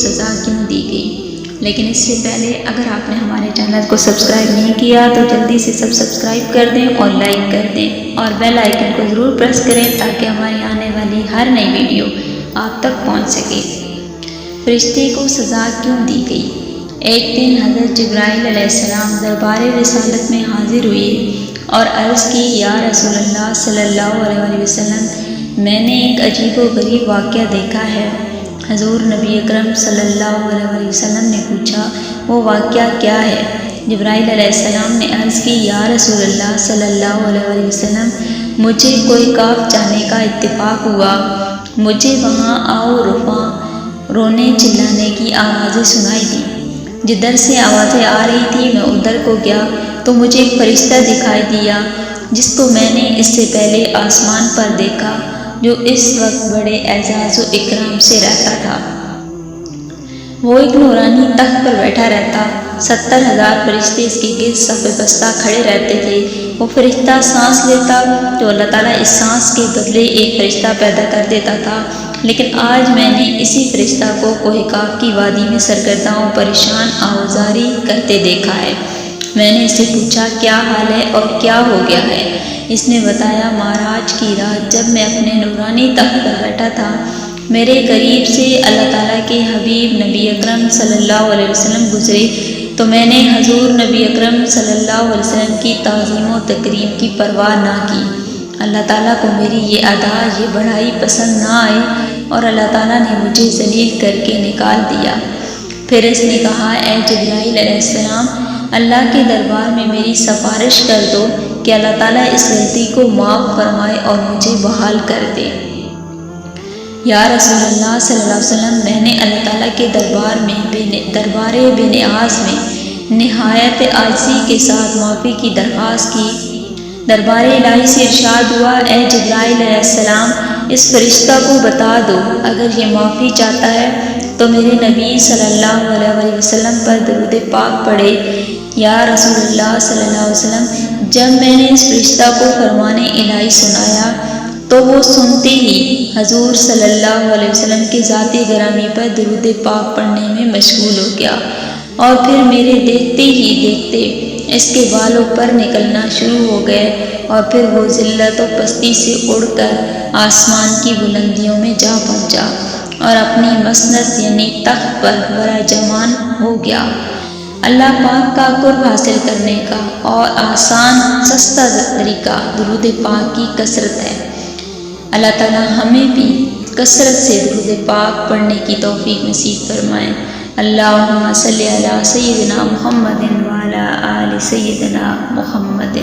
سزا کیوں دی گئی۔ لیکن اس سے پہلے اگر آپ نے ہمارے چینل کو سبسکرائب نہیں کیا تو جلدی سے سبسکرائب کر دیں اور لائک کر دیں اور بیل آئیکن کو ضرور پریس کریں تاکہ ہماری آنے والی ہر نئی ویڈیو آپ تک پہنچ سکے۔ فرشتے کو سزا کیوں دی گئی؟ ایک دن حضرت جبرائیل علیہ السلام دربار رسالت میں حاضر ہوئے اور عرض کی، یا رسول اللہ صلی اللہ علیہ وسلم، میں نے ایک عجیب و غریب واقعہ دیکھا ہے۔ حضور نبی اکرم صلی اللہ علیہ وسلم نے پوچھا، وہ واقعہ کیا ہے؟ جبرائیل علیہ السلام نے عرض کی، یا رسول اللہ صلی اللہ علیہ وسلم، مجھے کوئی کاف جانے کا اتفاق ہوا۔ مجھے وہاں آؤ رفع رونے چلانے کی آوازیں سنائی دیں۔ جدھر سے آوازیں آ رہی تھی میں ادھر کو گیا تو مجھے ایک فرشتہ دکھائی دیا جس کو میں نے اس سے پہلے آسمان پر دیکھا، جو اس وقت بڑے اعزاز و اکرام سے رہتا تھا۔ وہ ایک نورانی تخت پر بیٹھا رہتا، 70,000 فرشتے اس کے گرد صف بستہ کھڑے رہتے تھے۔ وہ فرشتہ سانس لیتا تو اللہ تعالیٰ اس سانس کے بدلے ایک فرشتہ پیدا کر دیتا تھا، لیکن آج میں نے اسی فرشتہ کو کوہ کاف کی وادی میں سرگرداں و پریشان آوازاری کرتے دیکھا ہے۔ میں نے اس سے پوچھا، کیا حال ہے اور کیا ہو گیا ہے؟ اس نے بتایا، معراج کی رات جب میں اپنے نورانی تخت پر بیٹھا تھا، میرے قریب سے اللہ تعالیٰ کے حبیب نبی اکرم صلی اللہ علیہ وسلم گزرے تو میں نے حضور نبی اکرم صلی اللہ علیہ وسلم کی تعظیم و تکریم کی پرواہ نہ کی۔ اللہ تعالیٰ کو میری یہ ادا، یہ بڑائی پسند نہ آئی اور اللہ تعالیٰ نے مجھے ذلیل کر کے نکال دیا۔ پھر اس نے کہا، اے جبرائیل علیہ السلام، اللہ کے دربار میں میری سفارش کر دو کہ اللہ تعالیٰ اس غلطی کو معاف فرمائے اور مجھے بحال کر دے۔ یا رسول اللہ صلی اللہ علیہ وسلم، میں نے اللہ تعالیٰ کے دربار بے نیاز میں نہایت عاجزی کے ساتھ معافی کی درخواست کی۔ دربار الہی سے ارشاد ہوا، اے جبرائیل علیہ السلام، اس فرشتہ کو بتا دو اگر یہ معافی چاہتا ہے تو میرے نبی صلی اللہ علیہ وسلم پر درود پاک پڑھے۔ یا رسول اللہ صلی اللہ علیہ وسلم، جب میں نے اس فرشتہ کو فرمان الہی سنایا تو وہ سنتے ہی حضور صلی اللہ علیہ وسلم کے ذات گرامی پر درود پاک پڑھنے میں مشغول ہو گیا، اور پھر میرے دیکھتے ہی دیکھتے اس کے بال اوپر نکلنا شروع ہو گئے، اور پھر وہ ذلت و پستی سے اڑ کر آسمان کی بلندیوں میں جا پہنچا اور اپنی مسند یعنی تخت پر براجمان ہو گیا۔ اللہ پاک کا قرب حاصل کرنے کا اور آسان سستا طریقہ درود پاک کی کثرت ہے۔ اللہ تعالیٰ ہمیں بھی کثرت سے درود پاک پڑھنے کی توفیق نصیب فرمائے۔ اللہم صلی علی سیدنا محمد وعلی آل سیدنا محمد۔